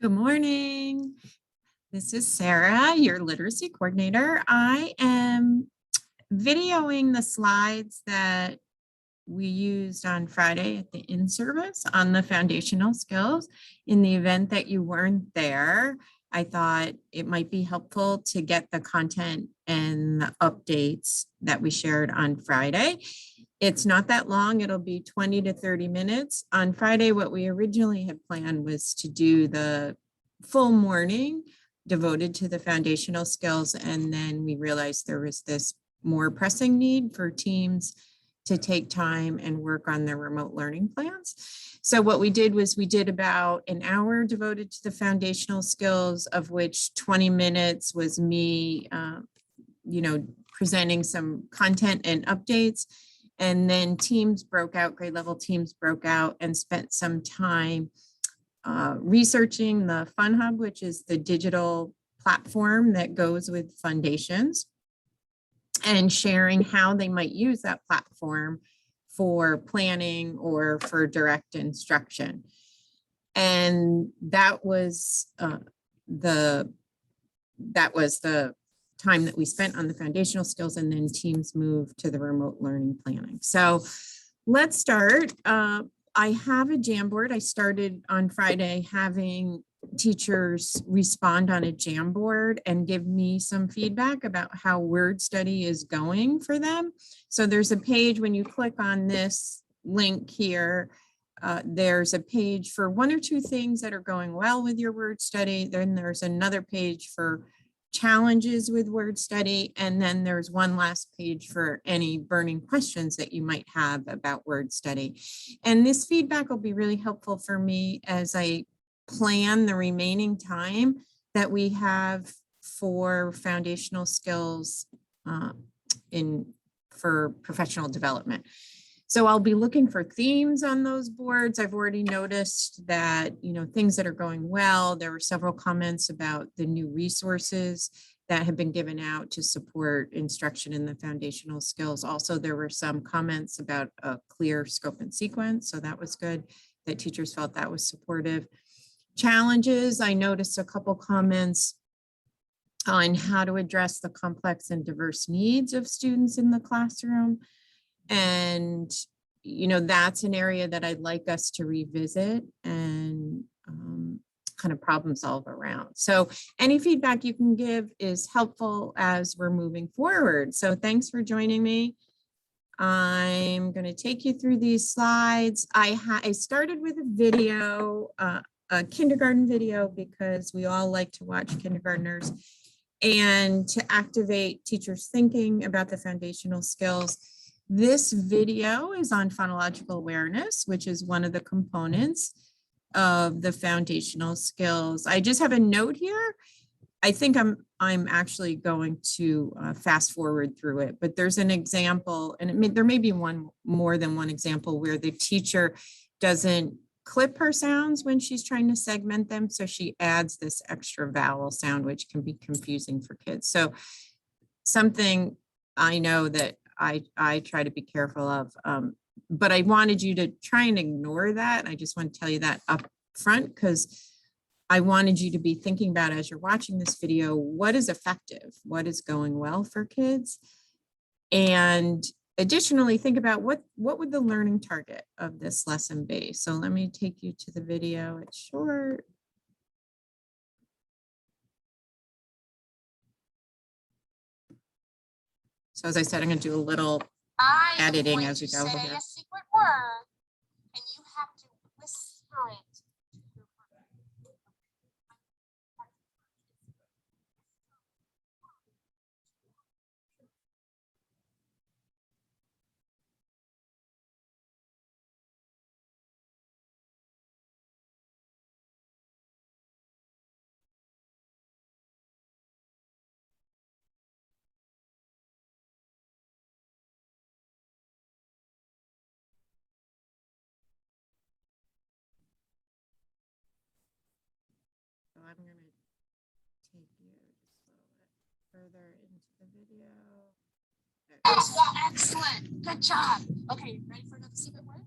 Good morning. This is Sarah, your literacy coordinator. I am videoing the slides that we used on Friday at the in-service on the foundational skills. In the event that you weren't there, I thought it might be helpful to get the content and the updates that we shared on Friday. It's not that long. It'll be 20 to 30 minutes. On Friday, what we originally had planned was to do the full morning devoted to the foundational skills. And then we realized there was this more pressing need for teams to take time and work on their remote learning plans. So what we did was we did about an hour devoted to the foundational skills, of which 20 minutes was me, presenting some content and updates. And then teams broke out, grade level teams broke out and spent some time researching the Fun Hub, which is the digital platform that goes with foundations, and sharing how they might use that platform for planning or for direct instruction. And that was the time that we spent on the foundational skills, and then teams moved to the remote learning planning. So let's start. I have a Jamboard. I started on Friday having teachers respond on a Jamboard and give me some feedback about how word study is going for them. So there's a page when you click on this link here, there's a page for one or two things that are going well with your word study. Then there's another page for challenges with word study. And then there's one last page for any burning questions that you might have about word study. And this feedback will be really helpful for me as I plan the remaining time that we have for foundational skills for professional development. So I'll be looking for themes on those boards. I've already noticed that, things that are going well. There were several comments about the new resources that have been given out to support instruction in the foundational skills. Also, there were some comments about a clear scope and sequence. So that was good that teachers felt that was supportive. Challenges, I noticed a couple comments on how to address the complex and diverse needs of students in the classroom. And, that's an area that I'd like us to revisit and kind of problem solve around. So any feedback you can give is helpful as we're moving forward. So thanks for joining me. I'm going to take you through these slides. I started with a video, a kindergarten video, because we all like to watch kindergartners, and to activate teachers' thinking about the foundational skills. This video is on phonological awareness, which is one of the components of the foundational skills. I just have a note here. I think I'm actually going to fast forward through it, but there's an example, and there may be more than one example where the teacher doesn't clip her sounds when she's trying to segment them. So she adds this extra vowel sound, which can be confusing for kids. So something I know that I try to be careful of, but I wanted you to try and ignore that. I just want to tell you that up front, because I wanted you to be thinking about, as you're watching this video, what is effective, what is going well for kids, and additionally think about what would the learning target of this lesson be. So let me take you to the video. It's short. So as I said, I'm going to do a little editing as we go over here. A secret word, and you have to whisper it. So I'm going to take you just a little bit further into the video. Excellent. Good job. Okay, ready for another secret word?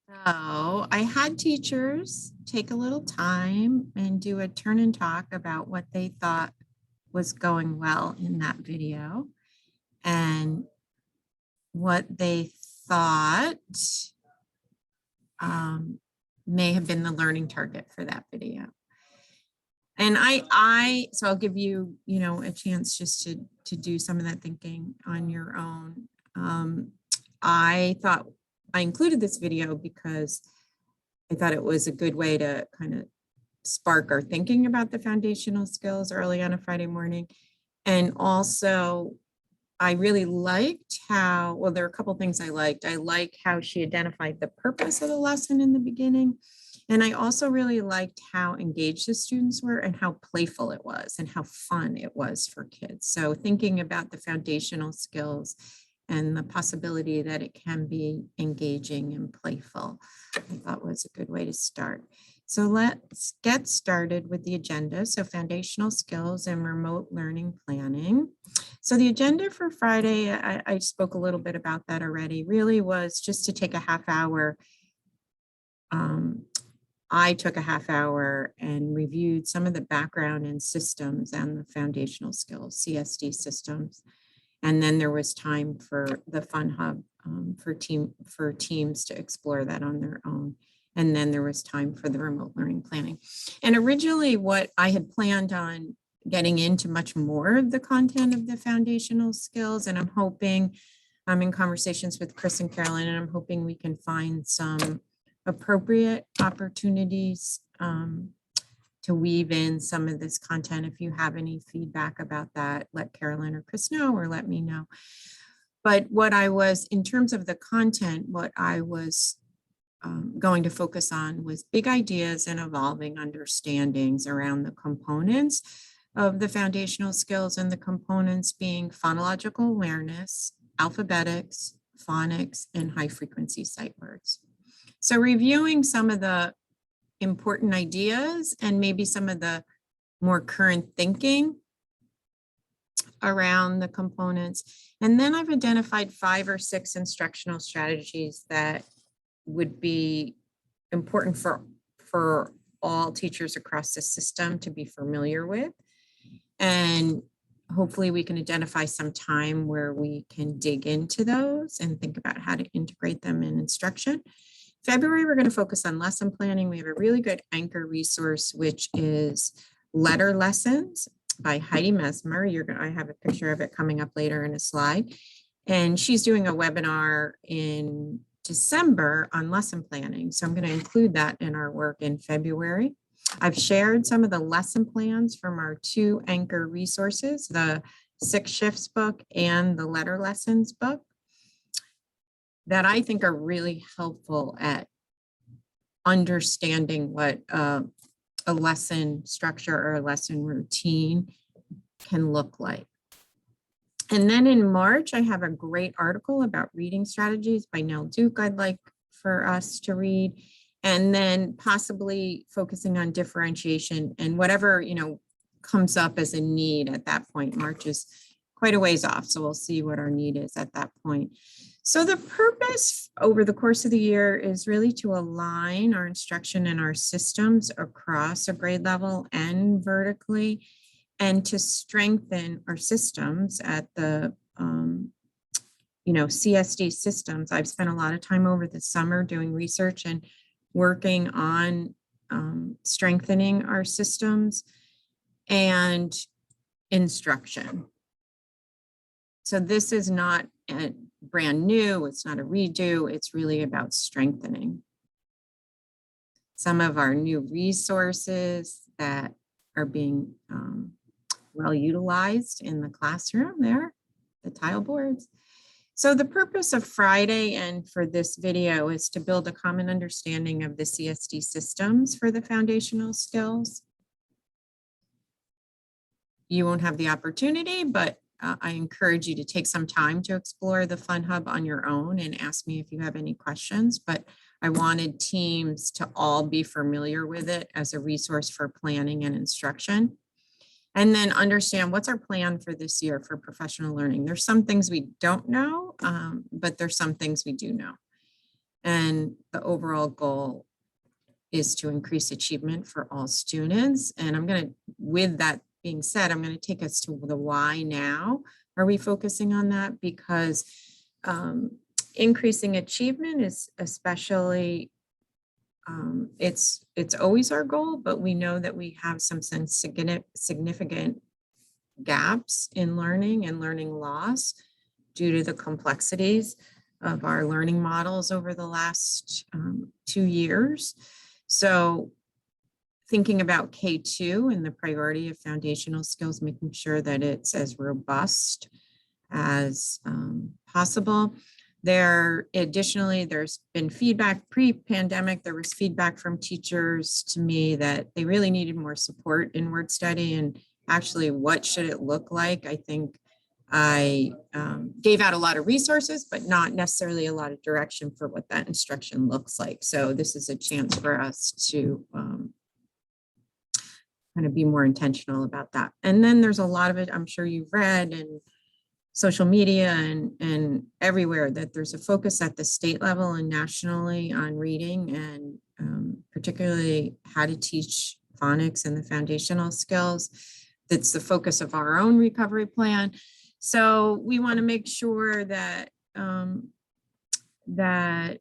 So I had teachers take a little time and do a turn and talk about what they thought was going well in that video and what they thought um, may have been the learning target for that video. And so I'll give you, a chance just to do some of that thinking on your own. I thought I included this video because I thought it was a good way to kind of spark our thinking about the foundational skills early on a Friday morning. And also, I really liked how, well, there are a couple things I liked. I like how she identified the purpose of the lesson in the beginning. And I also really liked how engaged the students were and how playful it was and how fun it was for kids. So thinking about the foundational skills and the possibility that it can be engaging and playful, I thought was a good way to start. So let's get started with the agenda. So foundational skills and remote learning planning. So the agenda for Friday, I spoke a little bit about that already, really was just to take a half hour. I took a half hour and reviewed some of the background and systems and the foundational skills, CSD systems. And then there was time for the Fun Hub for teams to explore that on their own. And then there was time for the remote learning planning. And originally what I had planned on getting into much more of the content of the foundational skills. And I'm in conversations with Chris and Carolyn, and I'm hoping we can find some appropriate opportunities to weave in some of this content. If you have any feedback about that, let Carolyn or Chris know, or let me know. But in terms of the content, what I was going to focus on was big ideas and evolving understandings around the components of the foundational skills, and the components being phonological awareness, alphabetics, phonics, and high frequency sight words. So reviewing some of the important ideas and maybe some of the more current thinking around the components. And then I've identified 5 or 6 instructional strategies that would be important for all teachers across the system to be familiar with. And hopefully we can identify some time where we can dig into those and think about how to integrate them in instruction. February, we're going to focus on lesson planning. We have a really good anchor resource, which is Letter Lessons by Heidi Mesmer. I have a picture of it coming up later in a slide. And she's doing a webinar in December on lesson planning. So I'm going to include that in our work in February. I've shared some of the lesson plans from our 2 anchor resources, the 6 Shifts book and the Letter Lessons book, that I think are really helpful at understanding what a lesson structure or a lesson routine can look like. And then in March, I have a great article about reading strategies by Nell Duke I'd like for us to read. And then possibly focusing on differentiation and whatever, comes up as a need at that point. March is quite a ways off, so we'll see what our need is at that point. So the purpose over the course of the year is really to align our instruction and our systems across a grade level and vertically, and to strengthen our systems at the CSD systems. I've spent a lot of time over the summer doing research and working on strengthening our systems and instruction. So this is not brand new, it's not a redo, it's really about strengthening. Some of our new resources that are being well utilized in the classroom there, the tile boards. So the purpose of Friday and for this video is to build a common understanding of the CSD systems for the foundational skills. You won't have the opportunity, but I encourage you to take some time to explore the Fun Hub on your own and ask me if you have any questions. But I wanted teams to all be familiar with it as a resource for planning and instruction. And then understand what's our plan for this year for professional learning. There's some things we don't know, but there's some things we do know. And the overall goal is to increase achievement for all students. And I'm going to, with that being said, I'm going to take us to the why now. Are we focusing on that? Because increasing achievement is especially, it's always our goal, but we know that we have some significant gaps in learning and learning loss due to the complexities of our learning models over the last 2 years. So thinking about K2 and the priority of foundational skills, making sure that it's as robust as possible. Additionally, there's been feedback pre-pandemic. There was feedback from teachers to me that they really needed more support in word study, and actually what should it look like. I think I gave out a lot of resources, but not necessarily a lot of direction for what that instruction looks like. So this is a chance for us to kind of be more intentional about that. And then there's a lot of it, I'm sure you've read and social media and everywhere, that there's a focus at the state level and nationally on reading, and particularly how to teach phonics and the foundational skills. That's the focus of our own recovery plan. So we want to make sure that that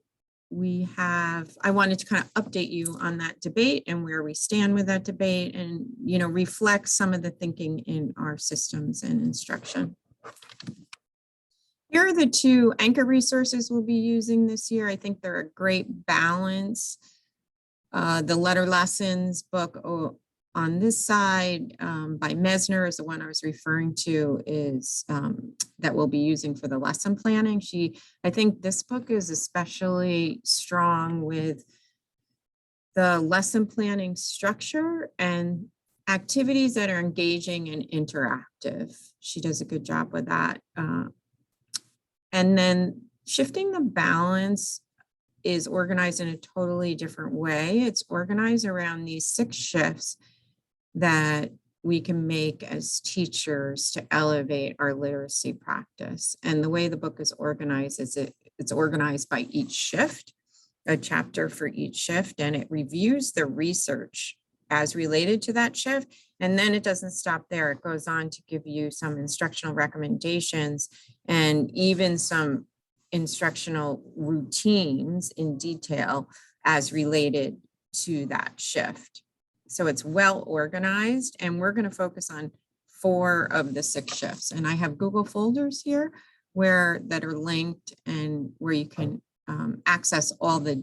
we have, I wanted to kind of update you on that debate and where we stand with that debate, and reflect some of the thinking in our systems and instruction. Here are the 2 anchor resources we'll be using this year. I think they're a great balance. The Letter Lessons book on this side by Mesner is the one I was referring to, is that we'll be using for the lesson planning. I think this book is especially strong with the lesson planning structure and activities that are engaging and interactive. She does a good job with that. And then Shifting the Balance is organized in a totally different way. It's organized around these 6 shifts that we can make as teachers to elevate our literacy practice. And the way the book is organized is it's organized by each shift, a chapter for each shift, and it reviews the research as related to that shift. And then it doesn't stop there. It goes on to give you some instructional recommendations and even some instructional routines in detail as related to that shift. So it's well organized, and we're going to focus on 4 of the 6 shifts. And I have Google folders here that are linked, and where you can access all the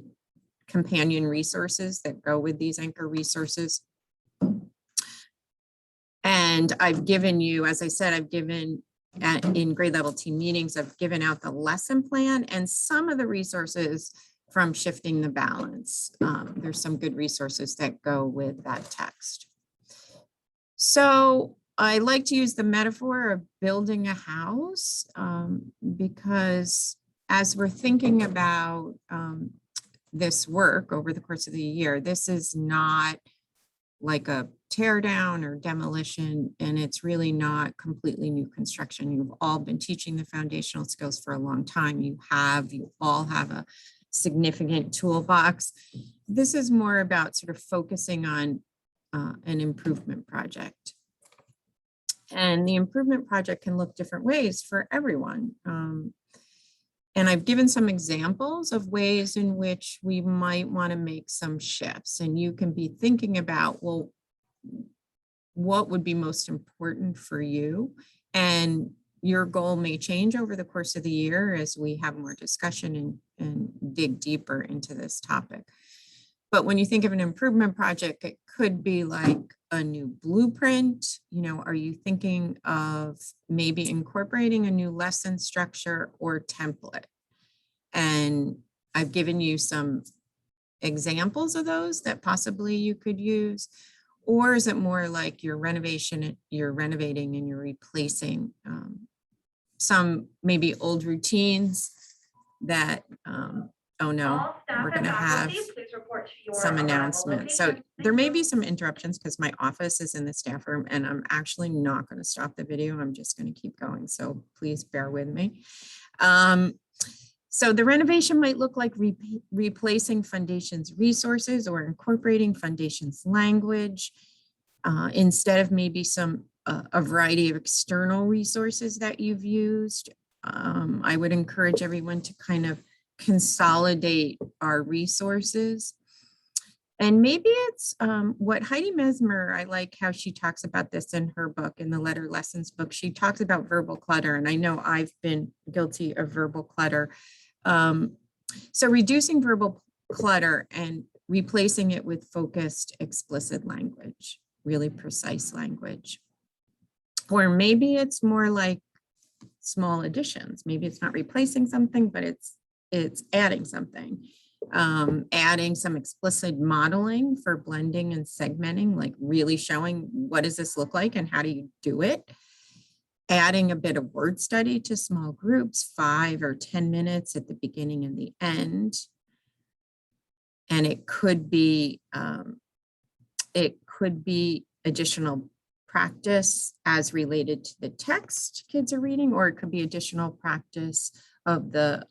companion resources that go with these anchor resources. And I've given you, as I said, in grade level team meetings, I've given out the lesson plan and some of the resources from Shifting the Balance. There's some good resources that go with that text. So I like to use the metaphor of building a house because as we're thinking about this work over the course of the year, this is not like a tear down or demolition, and it's really not completely new construction. You've all been teaching the foundational skills for a long time. You all have a significant toolbox. This is more about sort of focusing on an improvement project. And the improvement project can look different ways for everyone. And I've given some examples of ways in which we might want to make some shifts. And you can be thinking about, well, what would be most important for you? And your goal may change over the course of the year as we have more discussion and dig deeper into this topic. But when you think of an improvement project, it could be like a new blueprint. Are you thinking of maybe incorporating a new lesson structure or template? And I've given you some examples of those that possibly you could use. Or is it more like you're renovating and you're replacing some maybe old routines that, oh no, we're going to have some announcements. So there may be some interruptions because my office is in the staff room and I'm actually not going to stop the video. I'm just going to keep going. So please bear with me. So the renovation might look like replacing Foundation's resources or incorporating Foundation's language instead of maybe a variety of external resources that you've used. I would encourage everyone to kind of consolidate our resources. And maybe it's what Heidi Mesmer, I like how she talks about this in her book, in the Letter Lessons book. She talks about verbal clutter, and I know I've been guilty of verbal clutter. So reducing verbal clutter and replacing it with focused, explicit language, really precise language. Or maybe it's more like small additions. Maybe it's not replacing something, but it's adding something. Adding some explicit modeling for blending and segmenting, like really showing what does this look like and how do you do it. Adding a bit of word study to small groups, 5 or 10 minutes at the beginning and the end. And it could be additional practice as related to the text kids are reading, or it could be additional practice of the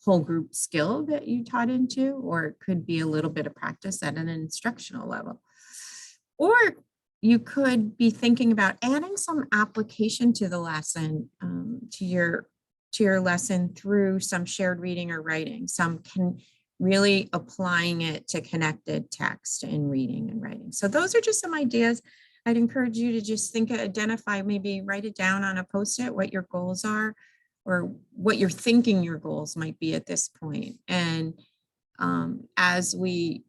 whole group skill that you taught into, or it could be a little bit of practice at an instructional level. Or you could be thinking about adding some application to the lesson, to your lesson through some shared reading or writing. Some can really applying it to connected text and reading and writing. So those are just some ideas. I'd encourage you to just identify, maybe write it down on a Post-it, what your goals are, or what you're thinking your goals might be at this point. And as we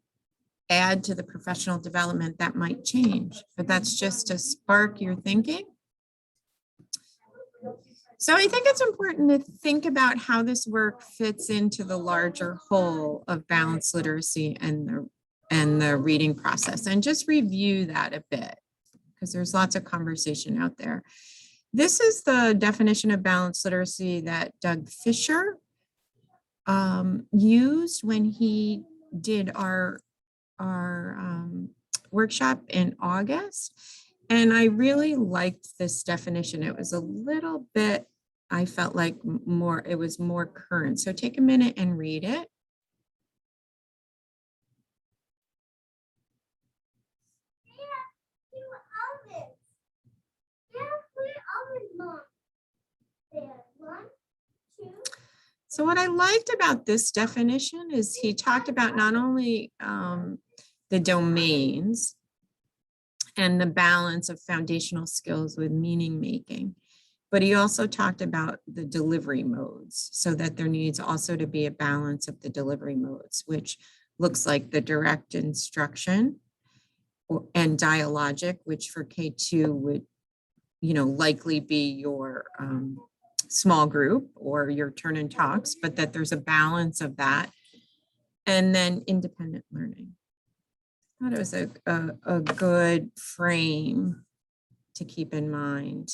add to the professional development, that might change, but that's just to spark your thinking. So I think it's important to think about how this work fits into the larger whole of balanced literacy and the reading process, and just review that a bit, because there's lots of conversation out there. This is the definition of balanced literacy that Doug Fisher used when he did our workshop in August. And I really liked this definition. It was a little bit, I felt like it was more current. So take a minute and read it. So what I liked about this definition is he talked about not only the domains and the balance of foundational skills with meaning making, but he also talked about the delivery modes, so that there needs also to be a balance of the delivery modes, which looks like the direct instruction and dialogic, which for K2 would, likely be your small group or your turn and talks, but that there's a balance of that. And then independent learning. I thought it was a good frame to keep in mind.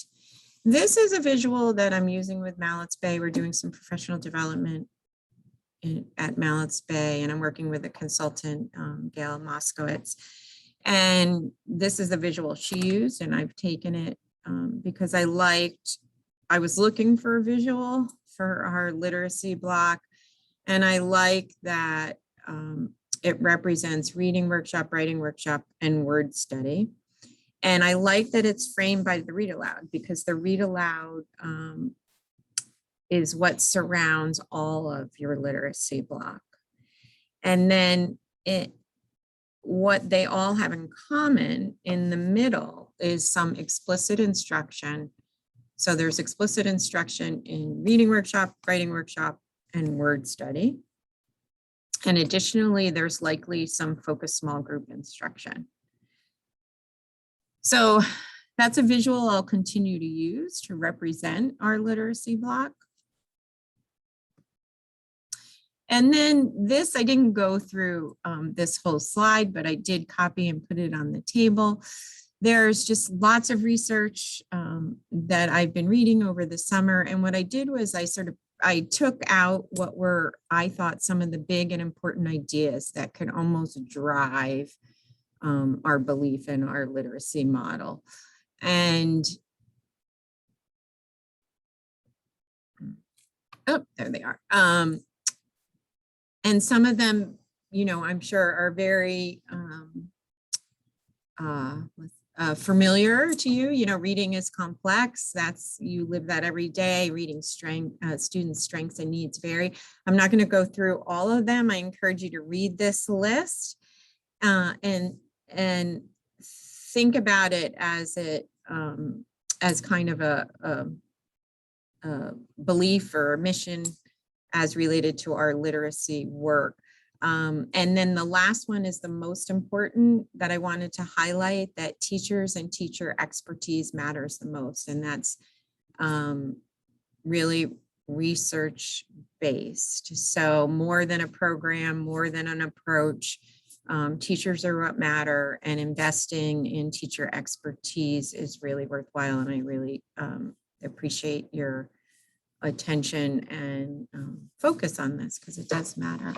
This is a visual that I'm using with Mallets Bay. We're doing some professional development at Mallets Bay, and I'm working with a consultant, Gail Moskowitz. And this is a visual she used, and I've taken it because I was looking for a visual for our literacy block, and I like that it represents reading workshop, writing workshop, and word study. And I like that it's framed by the read aloud, because the read aloud is what surrounds all of your literacy block. And then what they all have in common in the middle is some explicit instruction. So there's explicit instruction in reading workshop, writing workshop, and word study. And additionally, there's likely some focused small group instruction. So that's a visual I'll continue to use to represent our literacy block. And then this, I didn't go through this whole slide, but I did copy and put it on the table. There's just lots of research that I've been reading over the summer. And what I did was I took out what were, I thought, some of the big and important ideas that could almost drive our belief in our literacy model. And Oh, there they are. And some of them, I'm sure are very familiar to you. Reading is complex. You live that every day. Reading students' strengths and needs vary. I'm not going to go through all of them. I encourage you to read this list and think about it as kind of a belief or a mission as related to our literacy work. And then the last one is the most important that I wanted to highlight, that teachers and teacher expertise matters the most. And that's really research based. So more than a program, more than an approach, teachers are what matter, and investing in teacher expertise is really worthwhile. And I really appreciate your attention and focus on this, because it does matter.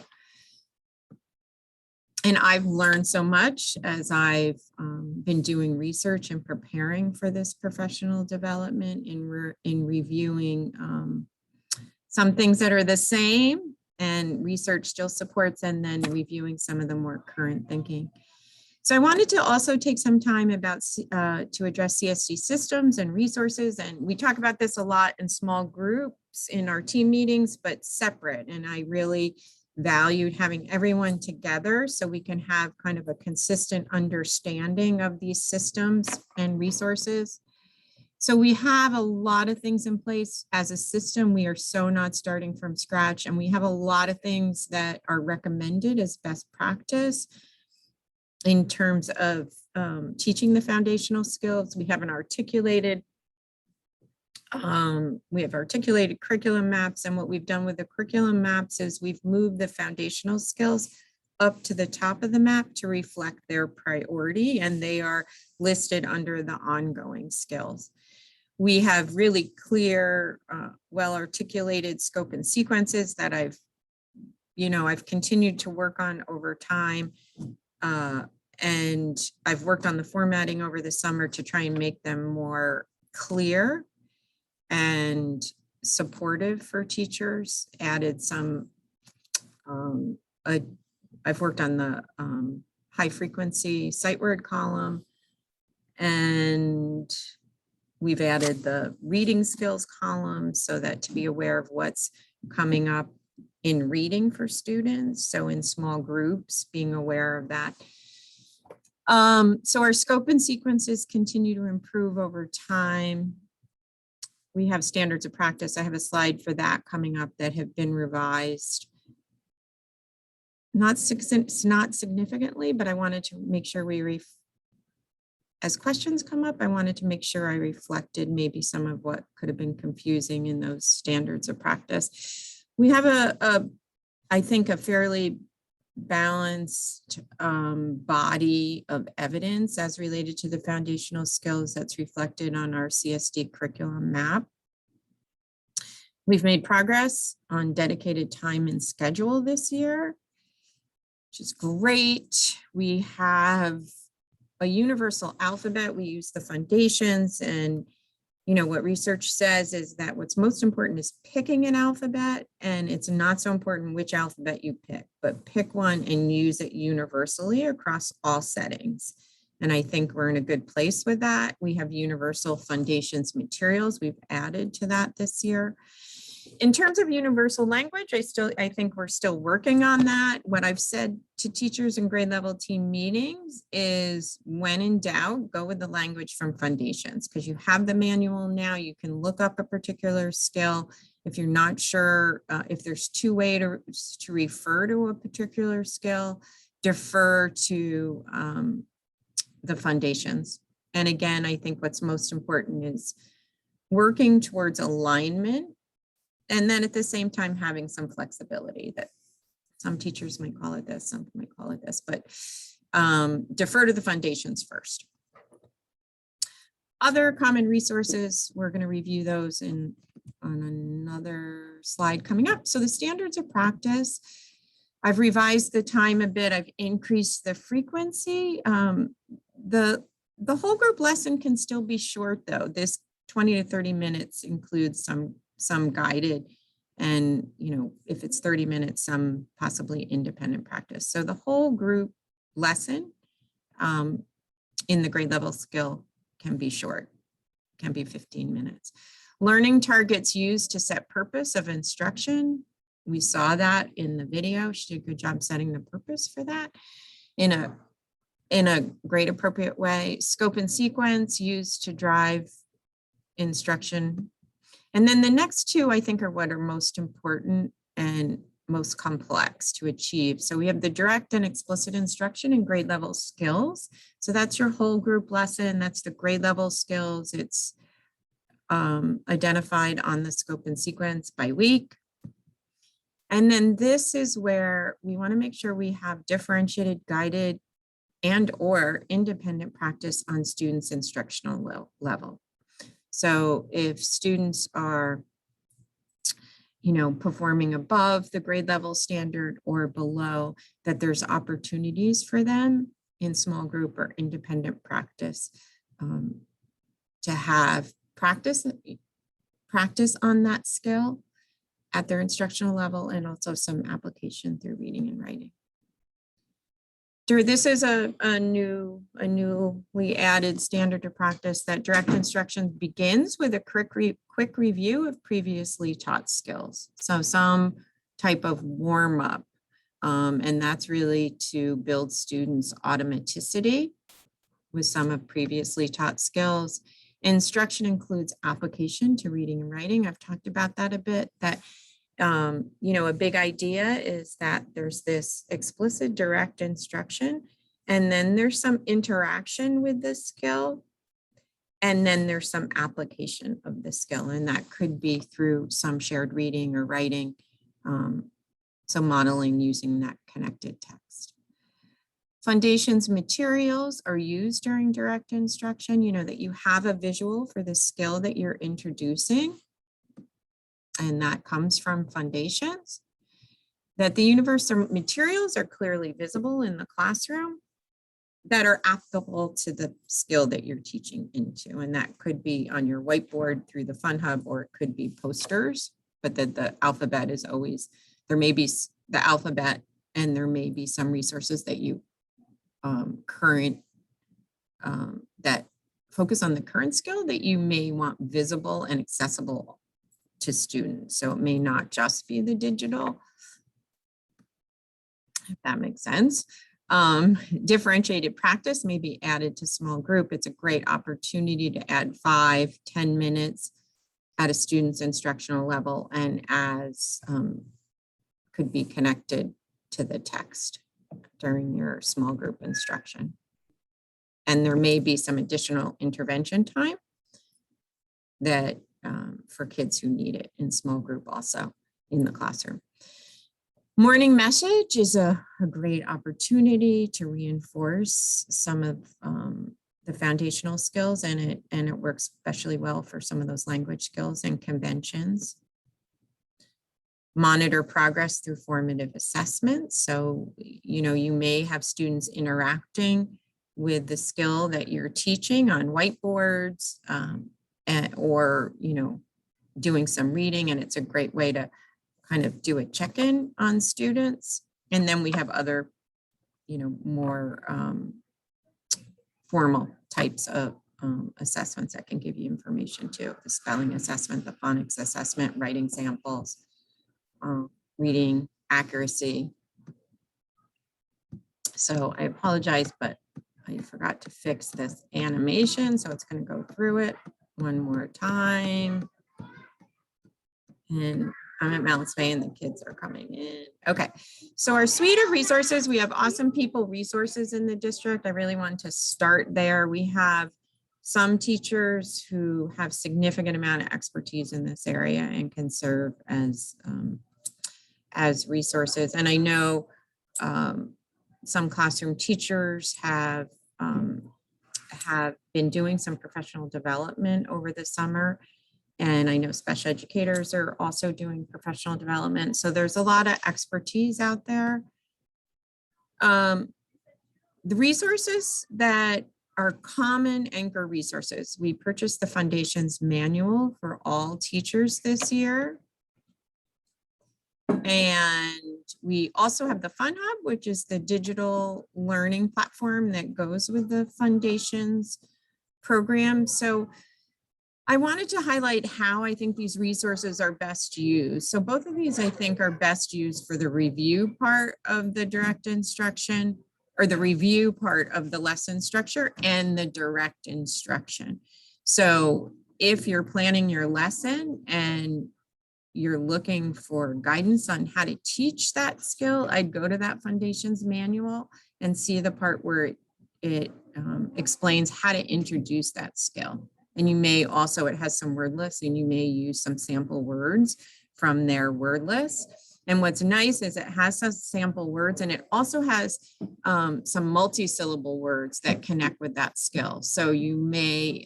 And I've learned so much as I've been doing research and preparing for this professional development, in reviewing some things that are the same and research still supports, and then reviewing some of the more current thinking. So I wanted to also take some time to address CSD systems and resources. And we talk about this a lot in small groups in our team meetings, but separate. And I really valued having everyone together so we can have kind of a consistent understanding of these systems and resources. So we have a lot of things in place as a system. We are so not starting from scratch, and we have a lot of things that are recommended as best practice in terms of teaching the foundational skills. We have articulated curriculum maps, and what we've done with the curriculum maps is we've moved the foundational skills up to the top of the map to reflect their priority, and they are listed under the ongoing skills. We have really clear, well-articulated scope and sequences that I've continued to work on over time. And I've worked on the formatting over the summer to try and make them more clear and supportive for teachers. Added some, I've worked on the high frequency sight word column, and we've added the reading skills column so that to be aware of what's coming up in reading for students. So in small groups, being aware of that. So our scope and sequences continue to improve over time. We have standards of practice. I have a slide for that coming up that have been revised. Not significantly, but I wanted to make sure as questions come up, I wanted to make sure I reflected maybe some of what could have been confusing in those standards of practice. We have I think a fairly balanced body of evidence as related to the foundational skills that's reflected on our CSD curriculum map. We've made progress on dedicated time and schedule this year, which is great. We have a universal alphabet. We use the foundations, and what research says is that what's most important is picking an alphabet, and it's not so important which alphabet you pick, but pick one and use it universally across all settings. And I think we're in a good place with that. We have universal foundations materials. We've added to that this year. In terms of universal language, I think we're still working on that. What I've said to teachers in grade level team meetings is, when in doubt, go with the language from foundations, because you have the manual now. You can look up a particular skill. If you're not sure, if there's two ways to refer to a particular skill, defer to the foundations. And again, I think what's most important is working towards alignment, and then at the same time having some flexibility. That some teachers might call it this, some might call it this, but defer to the foundations first. Other common resources, we're going to review those on another slide coming up. So the standards of practice, I've revised the time a bit. I've increased the frequency. The whole group lesson can still be short though. This 20 to 30 minutes includes some guided And, if it's 30 minutes, some possibly independent practice. So the whole group lesson in the grade level skill can be short, can be 15 minutes. Learning targets used to set purpose of instruction. We saw that in the video. She did a good job setting the purpose for that in a grade appropriate way. Scope and sequence used to drive instruction. And then the next two, I think, are what are most important and most complex to achieve. So we have the direct and explicit instruction and grade level skills. So that's your whole group lesson. That's the grade level skills. It's identified on the scope and sequence by week. And then this is where we want to make sure we have differentiated, guided, and or independent practice on students' instructional level. So if students are, performing above the grade level standard or below, that there's opportunities for them in small group or independent practice to have practice on that skill at their instructional level, and also some application through reading and writing. This is a newly added standard to practice that direct instruction begins with a quick review of previously taught skills. So some type of warm up, and that's really to build students' automaticity with some of previously taught skills. Instruction includes application to reading and writing. I've talked about that a bit, that a big idea is that there's this explicit direct instruction, and then there's some interaction with the skill, and then there's some application of the skill, and that could be through some shared reading or writing, so modeling using that connected text. Foundations materials are used during direct instruction, that you have a visual for the skill that you're introducing, and that comes from foundations. That the universal materials are clearly visible in the classroom that are applicable to the skill that you're teaching into. And that could be on your whiteboard through the Fun Hub, or it could be posters, but that the alphabet is always, there may be the alphabet, and there may be some resources that you that focus on the current skill that you may want visible and accessible to students. So it may not just be the digital, if that makes sense. Differentiated practice may be added to small group. It's a great opportunity to add 5-10 minutes at a student's instructional level, and as could be connected to the text during your small group instruction. And there may be some additional intervention time that for kids who need it in small group also in the classroom. Morning message is a great opportunity to reinforce some of the foundational skills, and it works especially well for some of those language skills and conventions. Monitor progress through formative assessment. So, you may have students interacting with the skill that you're teaching on whiteboards, or doing some reading, and it's a great way to kind of do a check-in on students. And then we have other more formal types of assessments that can give you information too: the spelling assessment, the phonics assessment, writing samples, reading accuracy. So I apologize, but I forgot to fix this animation, so it's going to go through it one more time. And I'm at Mounts Bay and the kids are coming in. Okay, so our suite of resources, we have awesome people resources in the district. I really want to start there. We have some teachers who have significant amount of expertise in this area and can serve as resources. And I know some classroom teachers have been doing some professional development over the summer. And I know special educators are also doing professional development. So there's a lot of expertise out there. The resources that are common anchor resources. We purchased the Foundations manual for all teachers this year. And we also have the Fun Hub, which is the digital learning platform that goes with the Foundations program. So I wanted to highlight how I think these resources are best used. So both of these, I think, are best used for the review part of the direct instruction, or the review part of the lesson structure, and the direct instruction. So if you're planning your lesson and you're looking for guidance on how to teach that skill, I'd go to that Foundations manual and see the part where it explains how to introduce that skill. And you may also, it has some word lists, and you may use some sample words from their word list. And what's nice is it has some sample words, and it also has some multi-syllable words that connect with that skill. So you may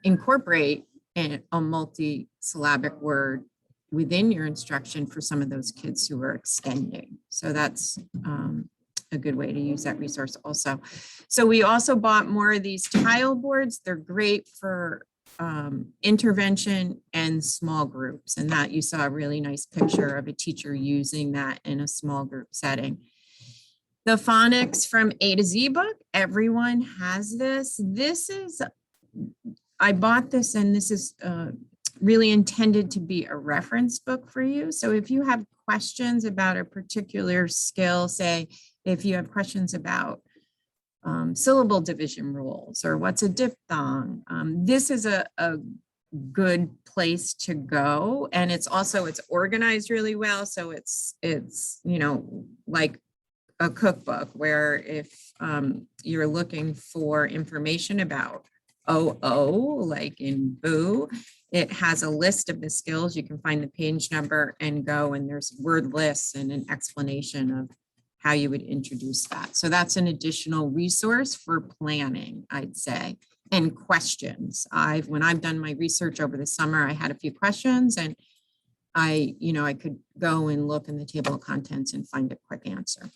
incorporate a multi-syllabic word within your instruction for some of those kids who are extending. So that's a good way to use that resource also. So we also bought more of these tile boards. They're great for intervention and small groups. And that, you saw a really nice picture of a teacher using that in a small group setting. The phonics from A to Z book, everyone has this. I bought this, and this is really intended to be a reference book for you. So if you have questions about a particular skill, say if you have questions about syllable division rules or what's a diphthong, this is a good place to go. And it's organized really well. So it's like a cookbook, where if you're looking for information about like in boo, it has a list of the skills. You can find the page number and go, and there's word lists and an explanation of how you would introduce that. So that's an additional resource for planning, I'd say, and questions. When I've done my research over the summer, I had a few questions, and I could go and look in the table of contents and find a quick answer.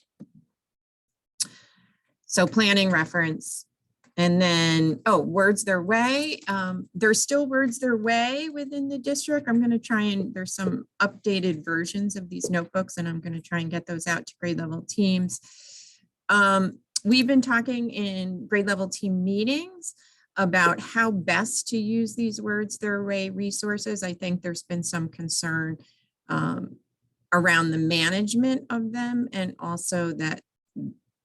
So planning reference. And then, words their way. There's still words their way within the district. I'm going to try and, there's some updated versions of these notebooks, and I'm going to try and get those out to grade level teams. We've been talking in grade level team meetings about how best to use these words their way resources. I think there's been some concern around the management of them, and also that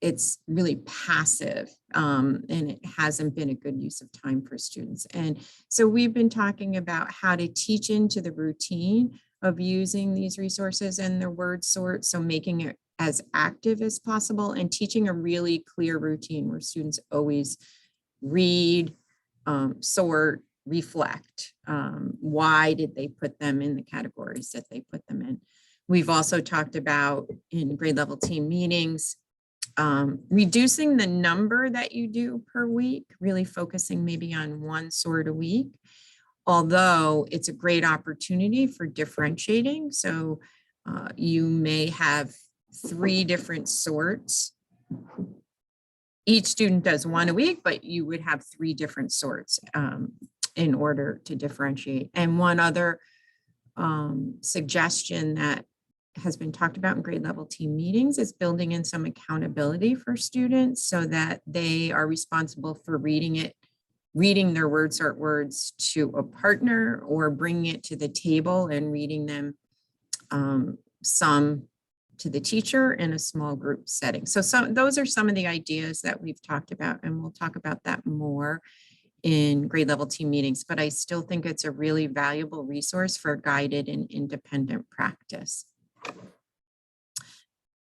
it's really passive, and it hasn't been a good use of time for students. And so we've been talking about how to teach into the routine of using these resources and their word sort. So making it as active as possible, and teaching a really clear routine where students always read, sort, reflect. Why did they put them in the categories that they put them in? We've also talked about in grade level team meetings, reducing the number that you do per week, really focusing maybe on one sort a week, although it's a great opportunity for differentiating. So you may have 3 different sorts. Each student does one a week, but you would have 3 different sorts in order to differentiate. And one other suggestion that has been talked about in grade level team meetings is building in some accountability for students, so that they are responsible for reading their word sort words to a partner, or bringing it to the table and reading them some to the teacher in a small group setting. So those are some of the ideas that we've talked about, and we'll talk about that more in grade level team meetings, but I still think it's a really valuable resource for guided and independent practice.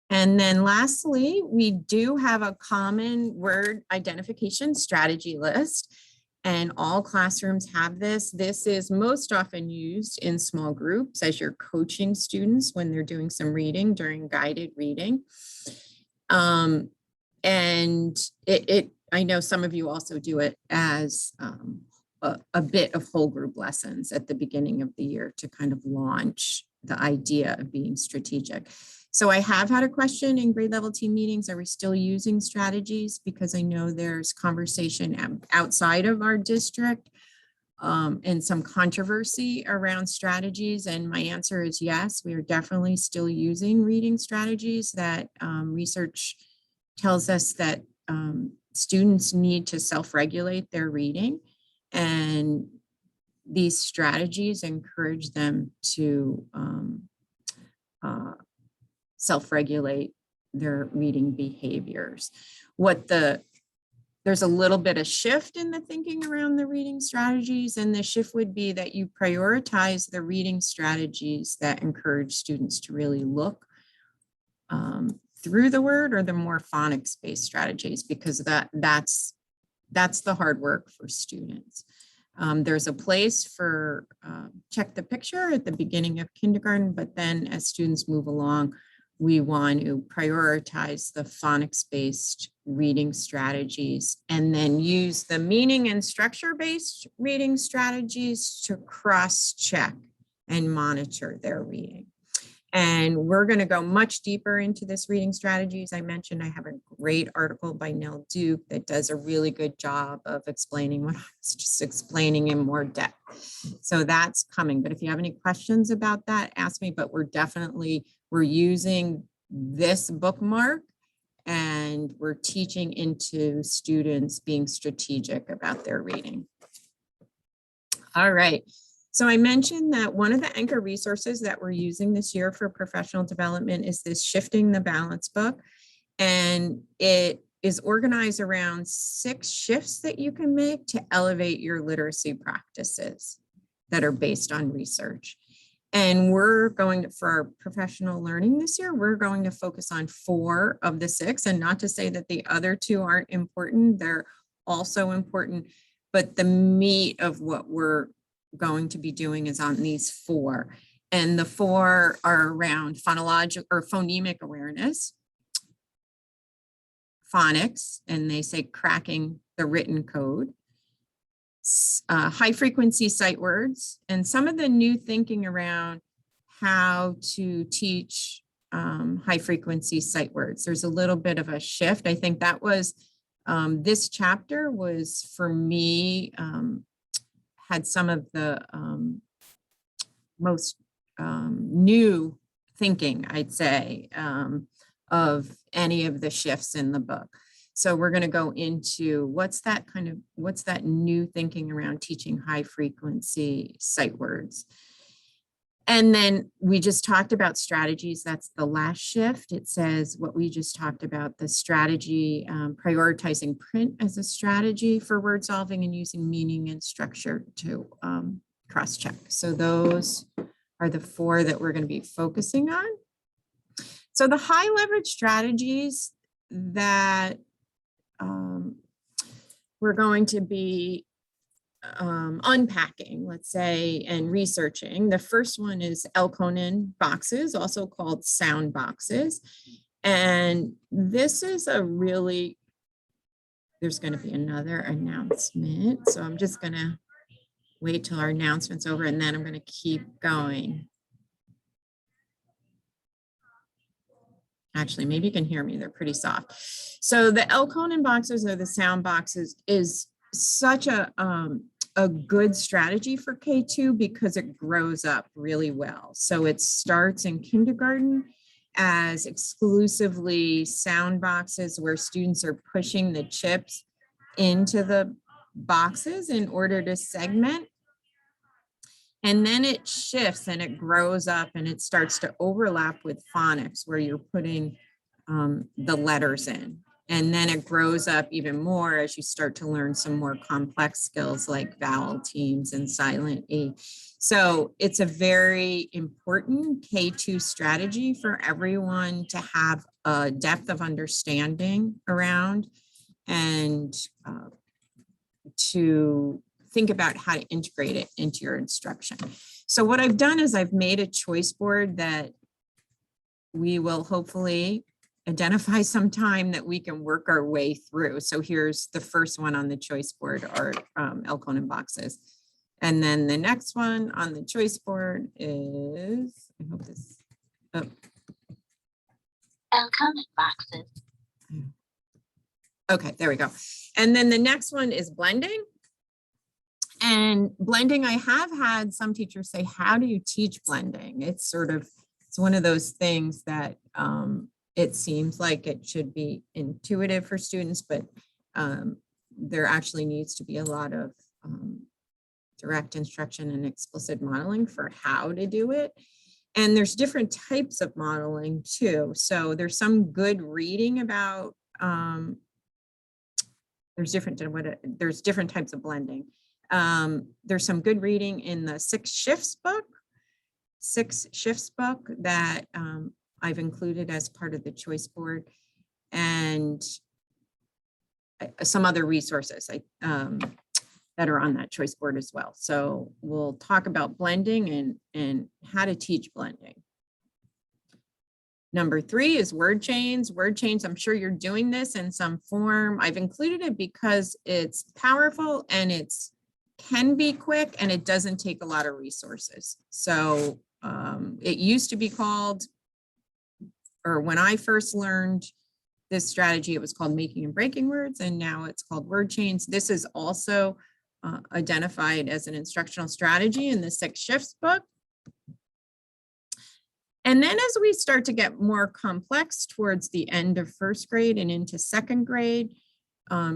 And then lastly, we do have a common word identification strategy list, and all classrooms have this. This is most often used in small groups as you're coaching students when they're doing some reading during guided reading. And I know some of you also do it as a bit of whole group lessons at the beginning of the year to kind of launch the idea of being strategic. So I have had a question in grade level team meetings, are we still using strategies? Because I know there's conversation outside of our district and some controversy around strategies. And my answer is yes, we are definitely still using reading strategies that research tells us that students need to self-regulate their reading. And these strategies encourage them to self-regulate their reading behaviors. There's a little bit of shift in the thinking around the reading strategies, and the shift would be that you prioritize the reading strategies that encourage students to really look through the word, or the more phonics-based strategies, because that's the hard work for students. There's a place for check the picture at the beginning of kindergarten, but then as students move along, we want to prioritize the phonics-based reading strategies and then use the meaning and structure-based reading strategies to cross-check and monitor their reading. And we're going to go much deeper into this reading strategies. I mentioned I have a great article by Nell Duke that does a really good job of explaining what I was just explaining in more depth. So that's coming. But if you have any questions about that, ask me. But we're using this bookmark, and we're teaching into students being strategic about their reading. All right. So I mentioned that one of the anchor resources that we're using this year for professional development is this Shifting the Balance book. And it is organized around 6 shifts that you can make to elevate your literacy practices that are based on research. And we're going to, for our professional learning this year, we're going to focus on 4 of the 6, and not to say that the other 2 aren't important. They're also important, but the meat of what we're going to be doing is on these 4. And the 4 are around phonological or phonemic awareness, phonics, and they say cracking the written code, high frequency sight words, and some of the new thinking around how to teach high frequency sight words. There's a little bit of a shift. I think that was, this chapter was for me, had some of the most new thinking, I'd say, of any of the shifts in the book. So we're going to go into what's that new thinking around teaching high frequency sight words. And then we just talked about strategies. That's the last shift. It says what we just talked about, the strategy, prioritizing print as a strategy for word solving and using meaning and structure to cross-check. So those are the 4 that we're going to be focusing on. So the high leverage strategies that we're going to be unpacking, let's say, and researching. The first one is Elkonin boxes, also called sound boxes. And this is a really, there's going to be another announcement. So I'm just going to wait till our announcement's over, and then I'm going to keep going. Actually, maybe you can hear me. They're pretty soft. So the Elkonin boxes, or the sound boxes, is such a good strategy for K2 because it grows up really well. So it starts in kindergarten as exclusively sound boxes where students are pushing the chips into the boxes in order to segment. And then it shifts and it grows up and it starts to overlap with phonics where you're putting the letters in. And then it grows up even more as you start to learn some more complex skills like vowel teams and silent E. So it's a very important K2 strategy for everyone to have a depth of understanding around and to think about how to integrate it into your instruction. So what I've done is I've made a choice board that we will hopefully identify some time that we can work our way through. So here's the first one on the choice board, are Elkonin boxes. And then the next one on the choice board is, I hope this, oh. Elkonin boxes. Okay, there we go. And then the next one is blending. And blending, I have had some teachers say, how do you teach blending? It's one of those things that it seems like it should be intuitive for students, but there actually needs to be a lot of direct instruction and explicit modeling for how to do it. And there's different types of modeling too. So there's some good reading about, there's different types of blending. There's some good reading in the Six Shifts book that I've included as part of the choice board, and some other resources that are on that choice board as well. So we'll talk about blending and how to teach blending. Number 3 is word chains. Word chains, I'm sure you're doing this in some form. I've included it because it's powerful and it's can be quick and it doesn't take a lot of resources. So it used to be called, or when I first learned this strategy, it was called making and breaking words, and now it's called word chains. This is also identified as an instructional strategy in the Six Shifts book. And then as we start to get more complex towards the end of first grade and into second grade,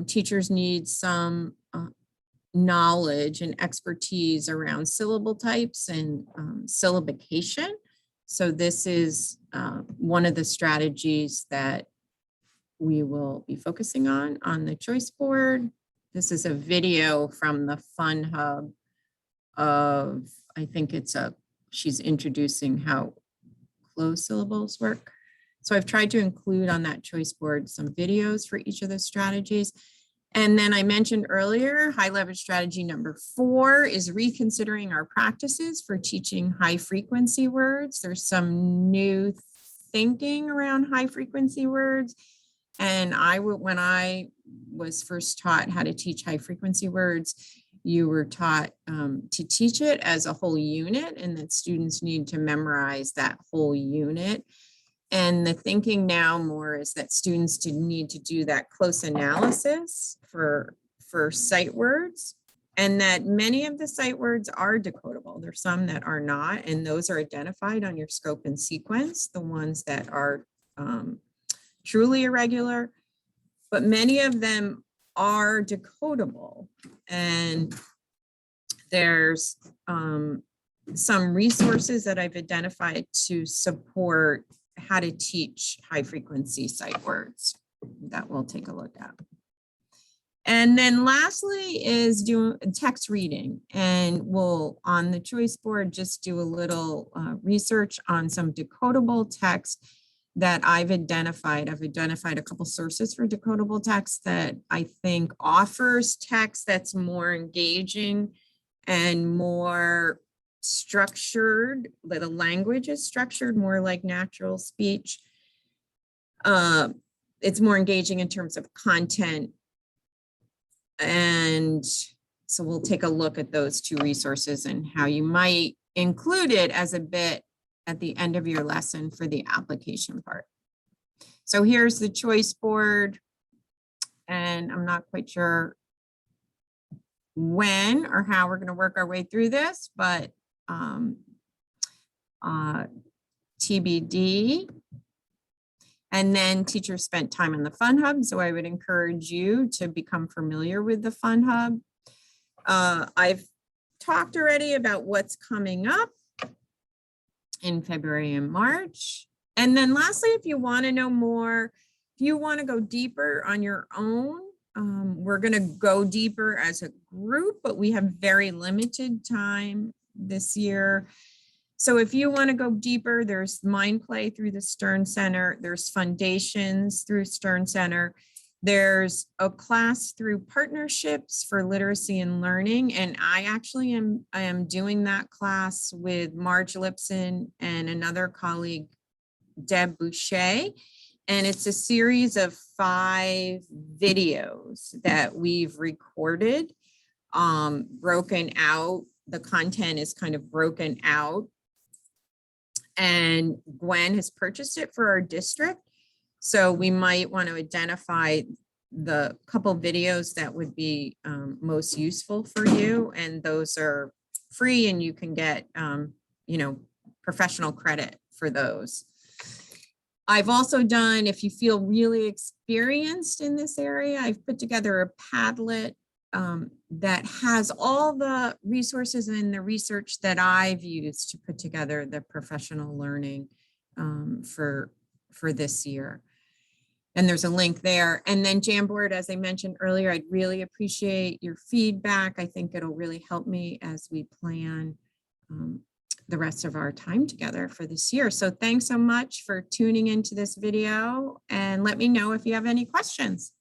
teachers need some knowledge and expertise around syllable types and syllabication. So this is one of the strategies that we will be focusing on the choice board. This is a video from the Fun Hub of, I think she's introducing how closed syllables work. So I've tried to include on that choice board some videos for each of the strategies. And then I mentioned earlier, high leverage strategy number 4 is reconsidering our practices for teaching high frequency words. There's some new thinking around high frequency words. And when I was first taught how to teach high frequency words, you were taught to teach it as a whole unit, and that students need to memorize that whole unit. And the thinking now more is that students need to do that close analysis for sight words, and that many of the sight words are decodable. There's some that are not, and those are identified on your scope and sequence, the ones that are truly irregular, but many of them are decodable. And there's some resources that I've identified to support how to teach high frequency sight words that we'll take a look at. And then lastly is doing text reading, and we'll on the choice board just do a little research on some decodable text that I've identified. I've identified a couple sources for decodable text that I think offers text that's more engaging and more structured, that the language is structured more like natural speech. It's more engaging in terms of content. And so we'll take a look at those 2 resources and how you might include it as a bit at the end of your lesson for the application part. So here's the choice board, and I'm not quite sure when or how we're going to work our way through this, but TBD. And then teachers spent time in the Fun Hub, so I would encourage you to become familiar with the Fun Hub. I've talked already about what's coming up in February and March. And then lastly, if you want to know more, if you want to go deeper on your own, we're going to go deeper as a group, but we have very limited time this year. So if you want to go deeper, there's Mind Play through the Stern Center. There's Foundations through Stern Center. There's a class through Partnerships for Literacy and Learning. And I actually am doing that class with Marge Lipson and another colleague, Deb Boucher. And it's a series of 5 videos that we've recorded, broken out. The content is kind of broken out. And Gwen has purchased it for our district. So we might want to identify the couple videos that would be most useful for you. And those are free and you can get, you know, professional credit for those. I've also done, if you feel really experienced in this area, I've put together a Padlet that has all the resources and the research that I've used to put together the professional learning for this year. And there's a link there. And then Jamboard, as I mentioned earlier, I'd really appreciate your feedback. I think it'll really help me as we plan the rest of our time together for this year. So thanks so much for tuning into this video and let me know if you have any questions.